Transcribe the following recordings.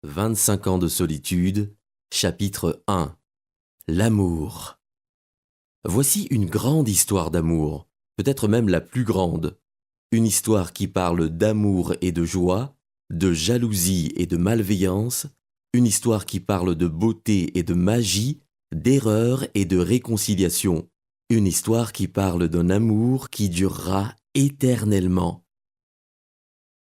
25 ans de solitude, chapitre 1. L'amour. Voici une grande histoire d'amour, peut-être même la plus grande. Une histoire qui parle d'amour et de joie, de jalousie et de malveillance, une histoire qui parle de beauté et de magie, d'erreur et de réconciliation, une histoire qui parle d'un amour qui durera éternellement.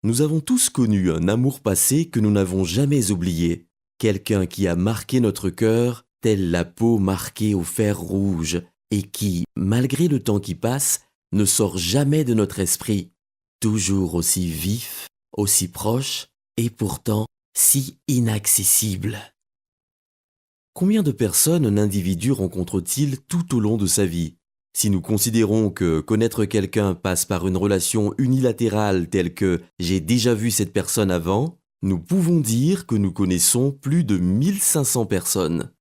Nous avons tous connu un amour passé que nous n'avons jamais oublié, quelqu'un qui a marqué notre cœur, telle la peau marquée au fer rouge, et qui, malgré le temps qui passe, ne sort jamais de notre esprit, toujours aussi vif, aussi proche, et pourtant si inaccessible. Combien de personnes un individu rencontre-t-il tout au long de sa vie ? Si nous considérons que connaître quelqu'un passe par une relation unilatérale telle que « j'ai déjà vu cette personne avant », nous pouvons dire que nous connaissons plus de 1500 personnes.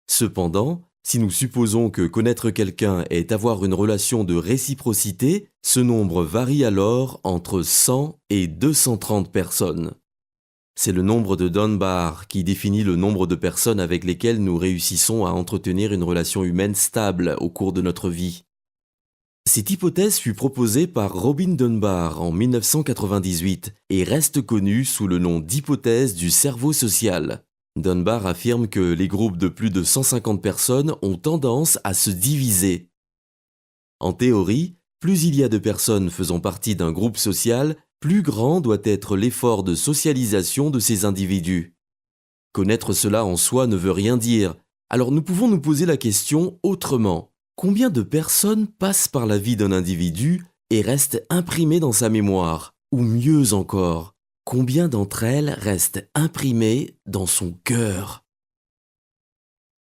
Cependant, si nous supposons que connaître quelqu'un est avoir une relation de réciprocité, ce nombre varie alors entre 100 et 230 personnes. C'est le nombre de Dunbar qui définit le nombre de personnes avec lesquelles nous réussissons à entretenir une relation humaine stable au cours de notre vie. Cette hypothèse fut proposée par Robin Dunbar en 1998 et reste connue sous le nom d'hypothèse du cerveau social. Dunbar affirme que les groupes de plus de 150 personnes ont tendance à se diviser. En théorie, plus il y a de personnes faisant partie d'un groupe social, plus grand doit être l'effort de socialisation de ces individus. Connaître cela en soi ne veut rien dire, alors nous pouvons nous poser la question autrement. Combien de personnes passent par la vie d'un individu et restent imprimées dans sa mémoire? Ou mieux encore, combien d'entre elles restent imprimées dans son cœur?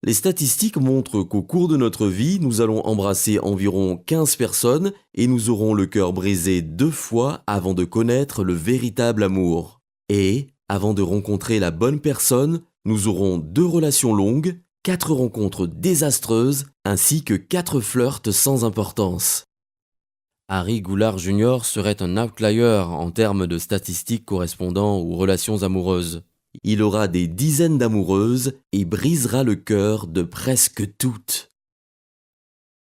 Les statistiques montrent qu'au cours de notre vie, nous allons embrasser environ 15 personnes et nous aurons le cœur brisé 2 fois avant de connaître le véritable amour. Et, avant de rencontrer la bonne personne, nous aurons 2 relations longues, 4 rencontres désastreuses, ainsi que 4 flirts sans importance. Harry Goulart Jr. serait un outlier en termes de statistiques correspondant aux relations amoureuses. Il aura des dizaines d'amoureuses et brisera le cœur de presque toutes.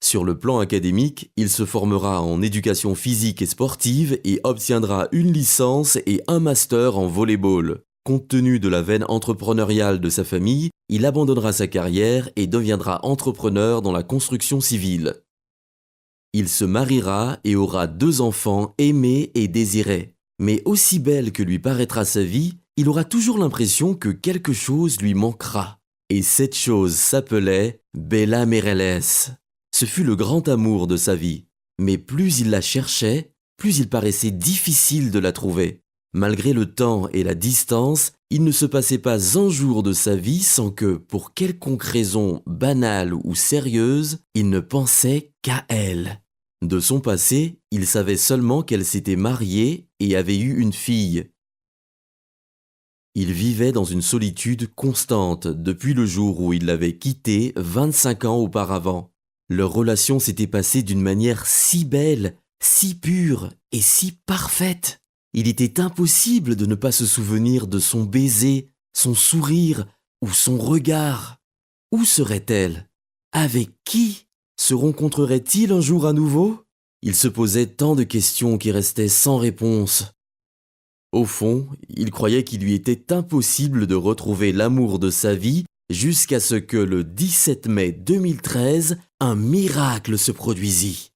Sur le plan académique, il se formera en éducation physique et sportive et obtiendra une licence et un master en volley-ball. Compte tenu de la veine entrepreneuriale de sa famille, il abandonnera sa carrière et deviendra entrepreneur dans la construction civile. Il se mariera et aura 2 enfants aimés et désirés. Mais aussi belle que lui paraîtra sa vie, il aura toujours l'impression que quelque chose lui manquera. Et cette chose s'appelait Bella Meirelles. Ce fut le grand amour de sa vie. Mais plus il la cherchait, plus il paraissait difficile de la trouver. Malgré le temps et la distance, il ne se passait pas un jour de sa vie sans que, pour quelconque raison banale ou sérieuse, il ne pensait qu'à elle. De son passé, il savait seulement qu'elle s'était mariée et avait eu une fille. Il vivait dans une solitude constante depuis le jour où il l'avait quittée 25 ans auparavant. Leur relation s'était passée d'une manière si belle, si pure et si parfaite. Il était impossible de ne pas se souvenir de son baiser, son sourire ou son regard. Où serait-elle? Avec qui? Se rencontrerait-il un jour à nouveau? Il se posait tant de questions qui restaient sans réponse. Au fond, il croyait qu'il lui était impossible de retrouver l'amour de sa vie jusqu'à ce que le 17 mai 2013, un miracle se produisit.